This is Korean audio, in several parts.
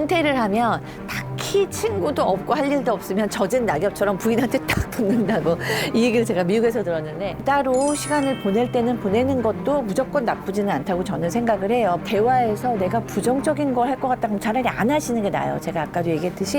은퇴를 하면 딱히 친구도 없고 할 일도 없으면 젖은 낙엽처럼 부인한테 딱 붙는다고 이 얘기를 제가 미국에서 들었는데, 따로 시간을 보낼 때는 보내는 것도 무조건 나쁘지는 않다고 저는 생각을 해요. 대화에서 내가 부정적인 걸 할 것 같다 그러면 차라리 안 하시는 게 나아요. 제가 아까도 얘기했듯이.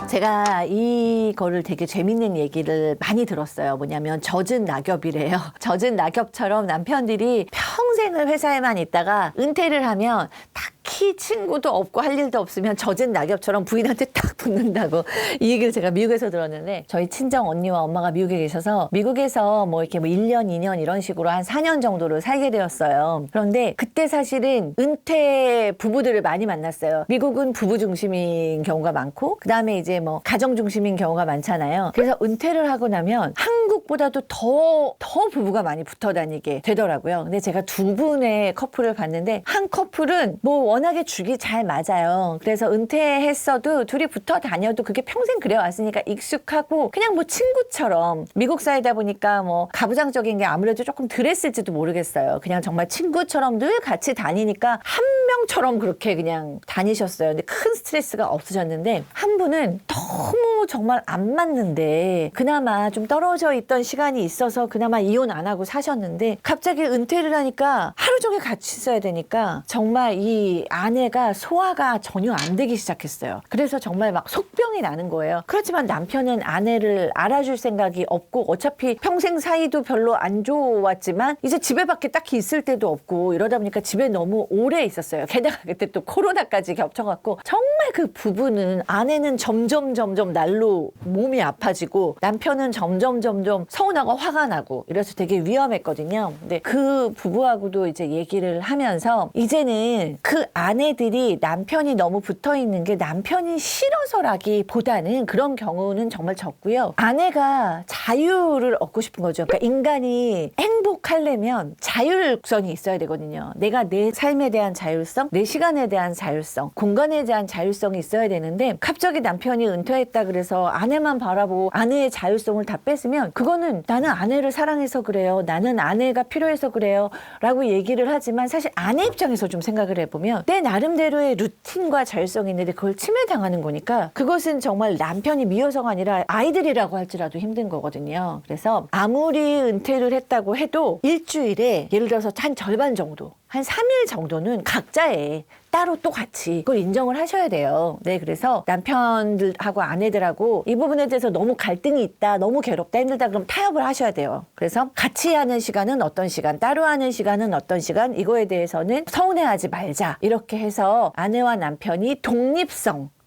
제가 이거를 되게 재밌는 얘기를 많이 들었어요. 뭐냐면 젖은 낙엽이래요. 젖은 낙엽처럼 남편들이 평생을 회사에만 있다가 은퇴를 하면 딱히 친구도 없고 할 일도 없으면 젖은 낙엽처럼 부인한테 딱 붙는다고 이 얘기를 제가 미국에서 들었는데, 저희 친정 언니와 엄마가 미국에 계셔서 미국에서 뭐 이렇게 1년, 2년 이런 식으로 한 4년 정도를 살게 되었어요. 그런데 그때 사실은 은퇴 부부들을 많이 만났어요. 미국은 부부 중심인 경우가 많고, 그 다음에 이제 뭐 가정 중심인 경우가 많잖아요. 그래서 은퇴를 하고 나면 한국보다도 더 부부가 많이 붙어 다니게 되더라고요. 근데 제가 두 분의 커플을 봤는데, 한 커플은 뭐 워낙에 죽이 잘 맞아요. 그래서 은퇴했어도 둘이 붙어 다녀도 그게 평생 그래왔으니까 익숙하고 그냥 뭐 친구처럼, 미국 사이다 보니까 뭐 가부장적인 게 아무래도 조금 덜했을지도 모르겠어요. 그냥 정말 친구처럼 늘 같이 다니니까 한 명처럼 그렇게 그냥 다니셨어요. 근데 큰 스트레스가 없으셨는데, 한 분은 너무 정말 안 맞는데 그나마 좀 떨어져 있던 시간이 있어서 그나마 이혼 안 하고 사셨는데, 갑자기 은퇴를 하니까 하루 종일 같이 있어야 되니까 정말 이 아내가 소화가 전혀 안 되기 시작했어요. 그래서 정말 막 속병이 나는 거예요. 그렇지만 남편은 아내를 알아줄 생각이 없고, 어차피 평생 사이도 별로 안 좋았지만 이제 집에 밖에 딱히 있을 때도 없고 이러다 보니까 집에 너무 오래 있었어요. 게다가 그때 또 코로나까지 겹쳐갖고 정말 그 부부는, 아내는 점점 날로 몸이 아파지고 남편은 점점 서운하고 화가 나고 이래서 되게 위험했거든요. 근데 그 부부하고도 이제 얘기를 하면서, 이제는 그 아내들이 남편이 너무 붙어 있는 게 남편이 싫어서라기보다는 그런 경우는 정말 적고요. 아내가 자유를 얻고 싶은 거죠. 그러니까 인간이 행복하려면 자율성이 있어야 되거든요. 내가 내 삶에 대한 자율성, 내 시간에 대한 자율성, 공간에 대한 자율성이 있어야 되는데, 갑자기 남편이 은퇴했다 그래서 아내만 바라보고 아내의 자율성을 다 뺏으면, 그거는 나는 아내를 사랑해서 그래요, 나는 아내가 필요해서 그래요 라고 얘기를 하지만, 사실 아내 입장에서 좀 생각을 해보면 내 나름대로의 루틴과 자율성이 있는데 그걸 침해당하는 거니까, 그것은 정말 남편이 미워서가 아니라 아이들이라고 할지라도 힘든 거거든요. 그래서 아무리 은퇴를 했다고 해도 일주일에 예를 들어서 한 절반 정도, 한 3일 정도는 각자의 따로 또 같이 그걸 인정을 하셔야 돼요. 네, 그래서 남편들하고 아내들하고 이 부분에 대해서 너무 갈등이 있다, 너무 괴롭다, 힘들다 그럼 타협을 하셔야 돼요. 그래서 같이 하는 시간은 어떤 시간, 따로 하는 시간은 어떤 시간, 이거에 대해서는 서운해하지 말자, 이렇게 해서 아내와 남편이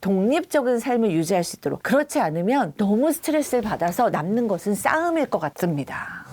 독립적인 삶을 유지할 수 있도록. 그렇지 않으면 너무 스트레스를 받아서 남는 것은 싸움일 것 같습니다.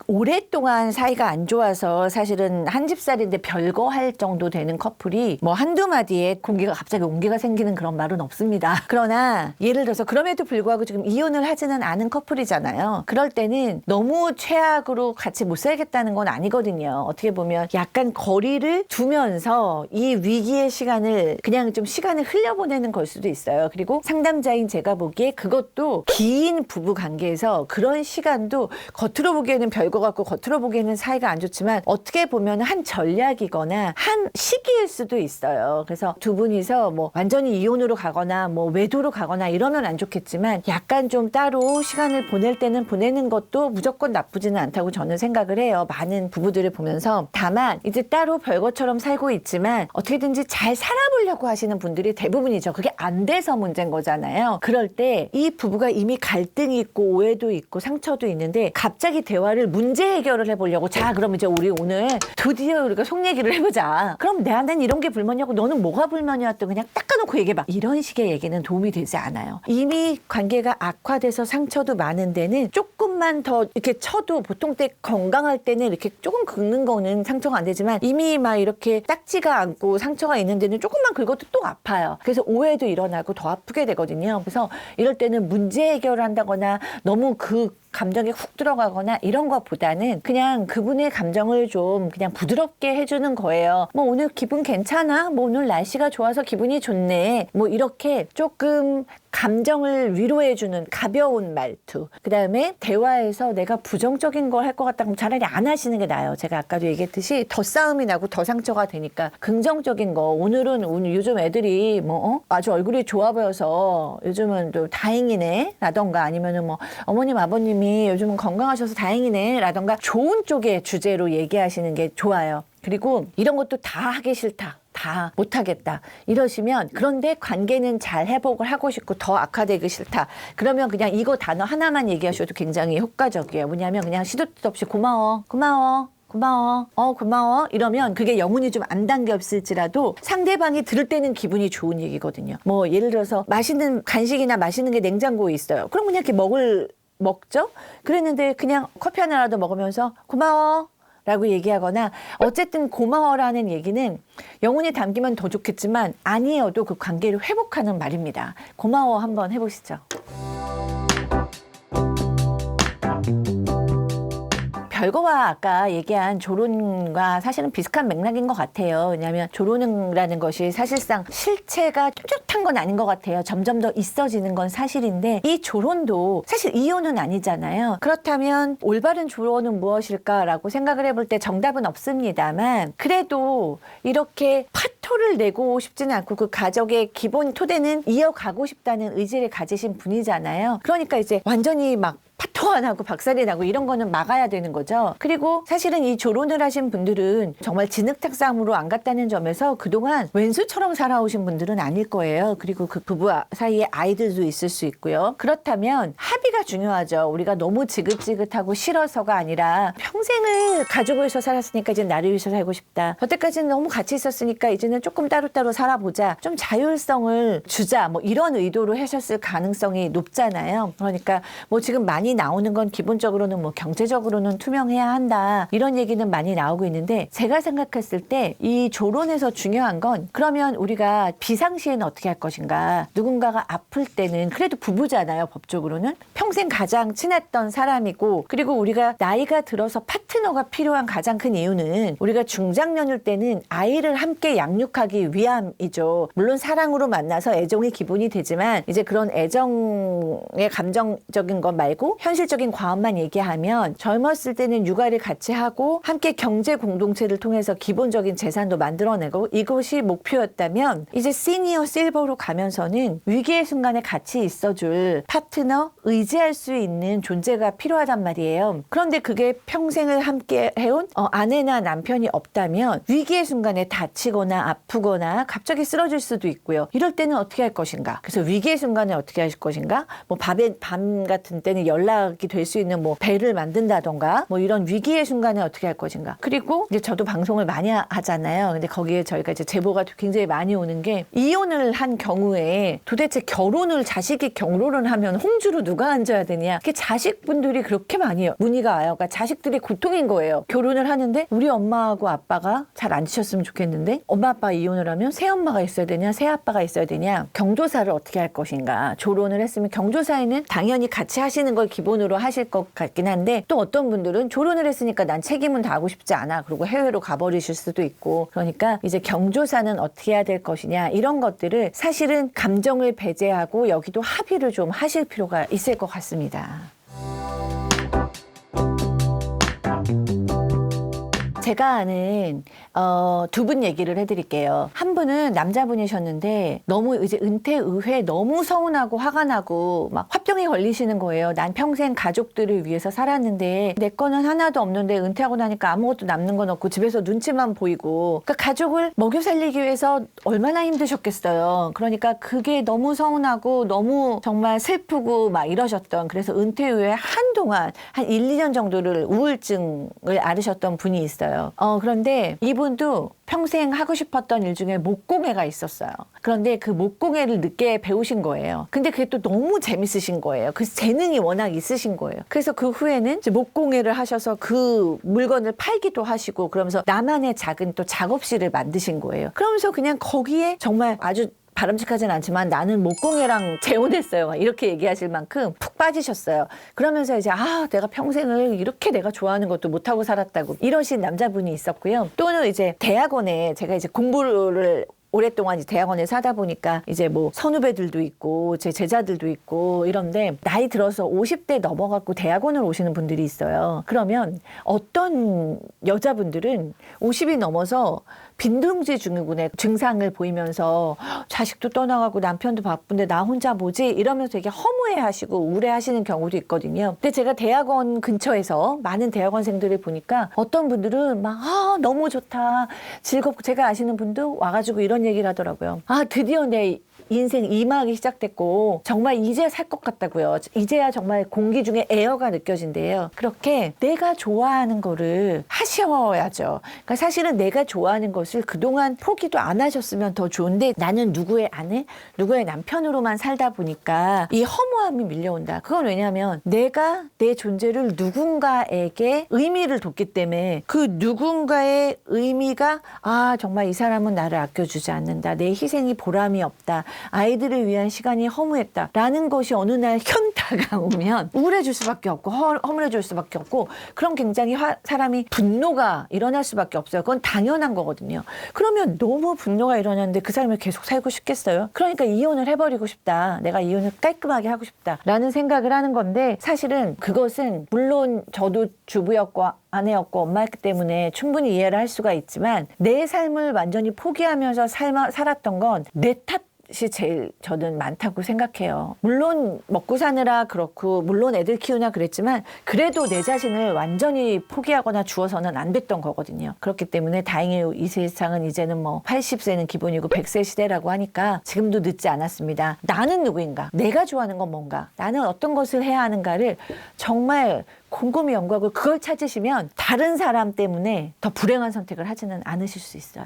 오랫동안 사이가 안 좋아서 사실은 한 집살인데 별거 할 정도 되는 커플이 뭐 한두 마디에 갑자기 온기가 생기는 그런 말은 없습니다. 그러나 예를 들어서 그럼에도 불구하고 지금 이혼을 하지는 않은 커플이잖아요. 그럴 때는 너무 최악으로 같이 못 살겠다는 건 아니거든요. 어떻게 보면 약간 거리를 두면서 이 위기의 시간을 그냥 좀 시간을 흘려보내는 걸 수도 있어요. 그리고 상담자인 제가 보기에 그것도 긴 부부 관계에서 그런 시간도 겉으로 보기에는 별거 같고 겉으로 보기에는 사이가 안 좋지만 어떻게 보면 한 전략이거나 한 시기일 수도 있어요. 그래서 두 분이서 뭐 완전히 이혼으로 가거나 뭐 외도로 가거나 이러면 안 좋겠지만, 약간 좀 따로 시간을 보낼 때는 보내는 것도 무조건 나쁘지는 않다고 저는 생각을 해요. 많은 부부들을 보면서. 다만 이제 따로 별것처럼 살고 있지만 어떻게든지 잘 살아보려고 하시는 분들이 대부분이죠. 그게 안 돼서 문제인 거잖아요. 그럴 때 이 부부가 이미 갈등이 있고 오해도 있고 상처도 있는데 갑자기 대화를 문제 해결을 해보려고, 자 그럼 이제 우리 오늘 드디어 우리가 속 얘기를 해보자. 그럼 내한테는 이런 게 불만이었고 너는 뭐가 불만이야, 또 그냥 닦아놓고 얘기해봐. 이런 식의 얘기는 도움이 되지 않아요. 이미 관계가 악화돼서 상처도 많은 데는 조금만 더 이렇게 쳐도, 보통 때 건강할 때는 이렇게 조금 긁는 거는 상처가 안 되지만, 이미 막 이렇게 딱지가 않고 상처가 있는 데는 조금만 긁어도 또 아파요. 그래서 오해도 일어나고 더 아프게 되거든요. 그래서 이럴 때는 문제 해결을 한다거나 너무 그 감정에 훅 들어가거나 이런 것보다는 그냥 그분의 감정을 좀 그냥 부드럽게 해주는 거예요. 뭐 오늘 기분 괜찮아? 뭐 오늘 날씨가 좋아서 기분이 좋네. 뭐 이렇게 조금 감정을 위로해주는 가벼운 말투. 그다음에 대화에서 내가 부정적인 걸 할 것 같다 그럼 차라리 안 하시는 게 나아요. 제가 아까도 얘기했듯이 더 싸움이 나고 더 상처가 되니까 긍정적인 거. 오늘 요즘 애들이 아주 얼굴이 좋아 보여서 요즘은 또 다행이네 라던가 아니면은 뭐 어머님 아버님이 요즘은 건강하셔서 다행이네 라던가 좋은 쪽의 주제로 얘기하시는 게 좋아요. 그리고 이런 것도 다 하기 싫다. 다 못하겠다 이러시면 그런데 관계는 잘 회복을 하고 싶고 더 악화되기 싫다 그러면 그냥 이거 단어 하나만 얘기하셔도 굉장히 효과적이에요. 뭐냐면 그냥 시도 때도 없이 고마워 이러면 그게 영혼이 좀 안 담겼을지라도 상대방이 들을 때는 기분이 좋은 얘기거든요. 뭐 예를 들어서 맛있는 간식이나 맛있는 게 냉장고에 있어요. 그럼 그냥 이렇게 먹죠. 그랬는데 그냥 커피 하나라도 먹으면서 고마워 라고 얘기하거나 어쨌든 고마워라는 얘기는 영혼이 담기면 더 좋겠지만 아니어도 그 관계를 회복하는 말입니다. 고마워 한번 해보시죠. 별거와 아까 얘기한 조론과 사실은 비슷한 맥락인 것 같아요. 왜냐하면 조론이라는 것이 사실상 실체가 뚜렷한 건 아닌 것 같아요. 점점 더 있어지는 건 사실인데 이 조론도 사실 이혼은 아니잖아요. 그렇다면 올바른 조론은 무엇일까라고 생각을 해볼 때 정답은 없습니다만 그래도 이렇게 파토를 내고 싶지는 않고 그 가족의 기본 토대는 이어가고 싶다는 의지를 가지신 분이잖아요. 그러니까 이제 완전히 막 파토 안 하고 박살이 나고 이런 거는 막아야 되는 거죠. 그리고 사실은 이 조론을 하신 분들은 정말 진흙탕싸움으로 안 갔다는 점에서 그동안 왼수처럼 살아오신 분들은 아닐 거예요. 그리고 그 부부 사이에 아이들도 있을 수 있고요. 그렇다면 합의가 중요하죠. 우리가 너무 지긋지긋하고 싫어서가 아니라 평생을 가지고 있어 살았으니까 이제 나를 위해서 살고 싶다. 여태까지는 너무 같이 있었으니까 이제는 조금 따로따로 살아보자. 좀 자율성을 주자. 뭐 이런 의도로 하셨을 가능성이 높잖아요. 그러니까 뭐 지금 많이 나오는 건 기본적으로는 뭐 경제적으로는 투명해야 한다 이런 얘기는 많이 나오고 있는데 제가 생각했을 때 이 조론에서 중요한 건 그러면 우리가 비상시에는 어떻게 할 것인가. 누군가가 아플 때는 그래도 부부잖아요. 법적으로는 평생 가장 친했던 사람이고 그리고 우리가 나이가 들어서 파트너가 필요한 가장 큰 이유는 우리가 중장년일 때는 아이를 함께 양육하기 위함이죠. 물론 사랑으로 만나서 애정이 기본이 되지만 이제 그런 애정의 감정적인 것 말고 현실적인 과업만 얘기하면 젊었을 때는 육아를 같이 하고 함께 경제 공동체를 통해서 기본적인 재산도 만들어내고 이것이 목표였다면 이제 시니어 실버로 가면서는 위기의 순간에 같이 있어줄 파트너, 의지할 수 있는 존재가 필요하단 말이에요. 그런데 그게 평생을 함께 해온 아내나 남편이 없다면 위기의 순간에 다치거나 아프거나 갑자기 쓰러질 수도 있고요. 이럴 때는 어떻게 할 것인가? 그래서 위기의 순간에 어떻게 하실 것인가? 뭐 밤 같은 때는 연락이 될 수 있는 뭐 배를 만든다던가 뭐 이런 위기의 순간에 어떻게 할 것인가. 그리고 이제 저도 방송을 많이 하잖아요. 근데 거기에 저희가 이제 제보가 굉장히 많이 오는 게 이혼을 한 경우에 도대체 자식이 결혼을 하면 홍주로 누가 앉아야 되냐. 그게 자식분들이 그렇게 많이 문의가 와요. 그러니까 자식들이 고통인 거예요. 결혼을 하는데 우리 엄마하고 아빠가 잘 앉으셨으면 좋겠는데 엄마 아빠 이혼을 하면 새엄마가 있어야 되냐 새아빠가 있어야 되냐. 경조사를 어떻게 할 것인가. 조론을 했으면 경조사에는 당연히 같이 하시는 걸 기본으로 하실 것 같긴 한데 또 어떤 분들은 조론을 했으니까 난 책임은 다하고 싶지 않아. 그리고 해외로 가버리실 수도 있고 그러니까 이제 경조사는 어떻게 해야 될 것이냐 이런 것들을 사실은 감정을 배제하고 여기도 합의를 좀 하실 필요가 있을 것 같습니다. 제가 아는 두 분 얘기를 해드릴게요. 한 분은 남자분이셨는데 너무 이제 은퇴 의회 너무 서운하고 화가 나고 막 화병이 걸리시는 거예요. 난 평생 가족들을 위해서 살았는데 내 거는 하나도 없는데 은퇴하고 나니까 아무것도 남는 건 없고 집에서 눈치만 보이고 그러니까 가족을 먹여 살리기 위해서 얼마나 힘드셨겠어요. 그러니까 그게 너무 서운하고 너무 정말 슬프고 막 이러셨던 그래서 은퇴 후에 한동안 한 1, 2년 정도를 우울증을 앓으셨던 분이 있어요. 그런데 이분도 평생 하고 싶었던 일 중에 목공예가 있었어요. 그런데 그 목공예를 늦게 배우신 거예요. 근데 그게 또 너무 재밌으신 거예요. 그 재능이 워낙 있으신 거예요. 그래서 그 후에는 이제 목공예를 하셔서 그 물건을 팔기도 하시고 그러면서 나만의 작은 또 작업실을 만드신 거예요. 그러면서 그냥 거기에 정말 아주 바람직하진 않지만 나는 목공예랑 재혼했어요. 이렇게 얘기하실 만큼 푹 빠지셨어요. 그러면서 이제 내가 평생을 이렇게 내가 좋아하는 것도 못하고 살았다고 이러신 남자분이 있었고요. 또는 이제 대학원에 제가 이제 공부를 오랫동안 대학원에 사다 보니까 이제 뭐 선후배들도 있고 제 제자들도 있고 이런데 나이 들어서 50대 넘어갖고 대학원을 오시는 분들이 있어요. 그러면 어떤 여자분들은 50이 넘어서 빈둥지 증후군의 증상을 보이면서 자식도 떠나가고 남편도 바쁜데 나 혼자 뭐지? 이러면서 되게 허무해하시고 우울해하시는 경우도 있거든요. 근데 제가 대학원 근처에서 많은 대학원생들을 보니까 어떤 분들은 막 너무 좋다, 즐겁고, 제가 아시는 분도 와가지고 이런 얘기를 하더라고요. 드디어 내 인생 2막이 시작됐고 정말 이제 살 것 같다고요. 이제야 정말 공기 중에 에어가 느껴진대요. 그렇게 내가 좋아하는 거를 하셔야죠. 그러니까 사실은 내가 좋아하는 것을 그동안 포기도 안 하셨으면 더 좋은데 나는 누구의 아내, 누구의 남편으로만 살다 보니까 이 허무함이 밀려온다. 그건 왜냐하면 내가 내 존재를 누군가에게 의미를 뒀기 때문에 그 누군가의 의미가 정말 이 사람은 나를 아껴주지 않는다. 내 희생이 보람이 없다. 아이들을 위한 시간이 허무했다 라는 것이 어느 날 현타가 오면 우울해질 수밖에 없고 허물해질 수밖에 없고, 그럼 굉장히 사람이 분노가 일어날 수밖에 없어요. 그건 당연한 거거든요. 그러면 너무 분노가 일어났는데 그 사람을 계속 살고 싶겠어요? 그러니까 이혼을 해버리고 싶다, 내가 이혼을 깔끔하게 하고 싶다 라는 생각을 하는 건데, 사실은 그것은 물론 저도 주부였고 아내였고 엄마였기 때문에 충분히 이해를 할 수가 있지만, 내 삶을 완전히 포기하면서 살았던 건 내 탓이 제일 저는 많다고 생각해요. 물론 먹고 사느라 그렇고 물론 애들 키우나 그랬지만 그래도 내 자신을 완전히 포기하거나 주어서는 안 됐던 거거든요. 그렇기 때문에 다행히 이 세상은 이제는 뭐 80세는 기본이고 100세 시대라고 하니까 지금도 늦지 않았습니다. 나는 누구인가? 내가 좋아하는 건 뭔가? 나는 어떤 것을 해야 하는가를 정말 곰곰이 연구하고 그걸 찾으시면 다른 사람 때문에 더 불행한 선택을 하지는 않으실 수 있어요.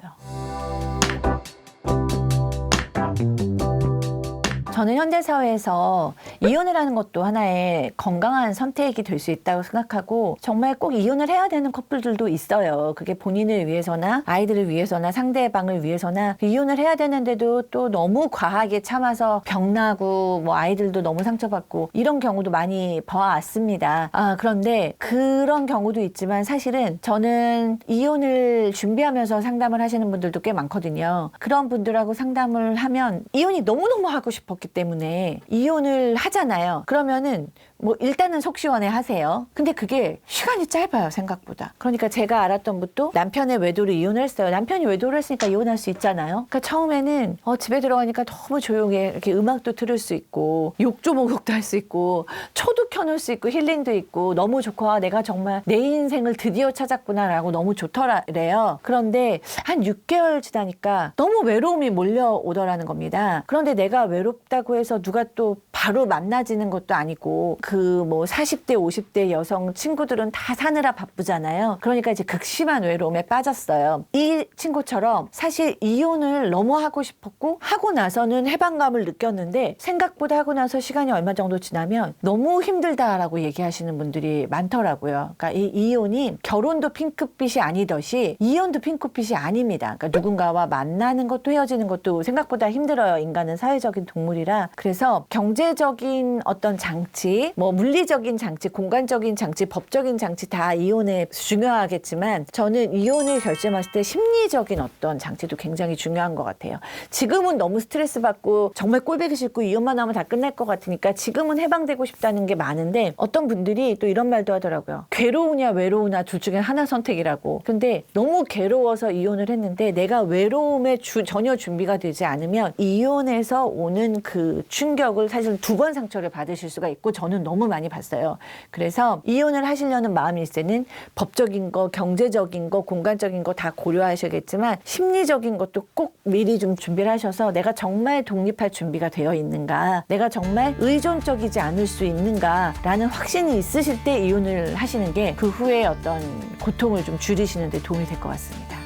저는 현대사회에서 이혼을 하는 것도 하나의 건강한 선택이 될 수 있다고 생각하고, 정말 꼭 이혼을 해야 되는 커플들도 있어요. 그게 본인을 위해서나 아이들을 위해서나 상대방을 위해서나 이혼을 해야 되는데도 또 너무 과하게 참아서 병나고 뭐 아이들도 너무 상처받고 이런 경우도 많이 봐왔습니다. 그런데 그런 경우도 있지만 사실은 저는 이혼을 준비하면서 상담을 하시는 분들도 꽤 많거든요. 그런 분들하고 상담을 하면 이혼이 너무너무 하고 싶었기 때문에 이혼을 하잖아요. 그러면은 뭐 일단은 속 시원해 하세요. 근데 그게 시간이 짧아요, 생각보다. 그러니까 제가 알았던 분도 남편의 외도로 이혼을 했어요. 남편이 외도를 했으니까 이혼할 수 있잖아요. 그러니까 처음에는 집에 들어가니까 너무 조용해. 이렇게 음악도 들을 수 있고 욕조 목욕도 할 수 있고 초도 켜놓을 수 있고 힐링도 있고 너무 좋고 내가 정말 내 인생을 드디어 찾았구나라고 너무 좋더래요. 그런데 한 6개월 지나니까 너무 외로움이 몰려오더라는 겁니다. 그런데 내가 외롭다고 해서 누가 또 바로 만나지는 것도 아니고 그 뭐 40대 50대 여성 친구들은 다 사느라 바쁘잖아요. 그러니까 이제 극심한 외로움에 빠졌어요. 이 친구처럼 사실 이혼을 너무 하고 싶었고 하고 나서는 해방감을 느꼈는데 생각보다 하고 나서 시간이 얼마 정도 지나면 너무 힘들다라고 얘기하시는 분들이 많더라고요. 그러니까 이 이혼이 결혼도 핑크빛이 아니듯이 이혼도 핑크빛이 아닙니다. 그러니까 누군가와 만나는 것도 헤어지는 것도 생각보다 힘들어요. 인간은 사회적인 동물이라. 그래서 경제적인 어떤 장치, 뭐 물리적인 장치, 공간적인 장치, 법적인 장치 다 이혼에 중요하겠지만 저는 이혼을 결심했을 때 심리적인 어떤 장치도 굉장히 중요한 것 같아요. 지금은 너무 스트레스 받고 정말 꼴보기 싫고 이혼만 하면 다 끝날 것 같으니까 지금은 해방되고 싶다는 게 많은데, 어떤 분들이 또 이런 말도 하더라고요. 괴로우냐 외로우냐 둘 중에 하나 선택이라고. 근데 너무 괴로워서 이혼을 했는데 내가 외로움에 전혀 준비가 되지 않으면 이혼에서 오는 그 충격을 사실 2번 상처를 받으실 수가 있고 저는 너무 많이 봤어요. 그래서 이혼을 하시려는 마음이 있을 때는 법적인 거, 경제적인 거, 공간적인 거 다 고려하셔야겠지만 심리적인 것도 꼭 미리 좀 준비를 하셔서 내가 정말 독립할 준비가 되어 있는가, 내가 정말 의존적이지 않을 수 있는가 라는 확신이 있으실 때 이혼을 하시는 게 그 후에 어떤 고통을 좀 줄이시는 데 도움이 될 것 같습니다.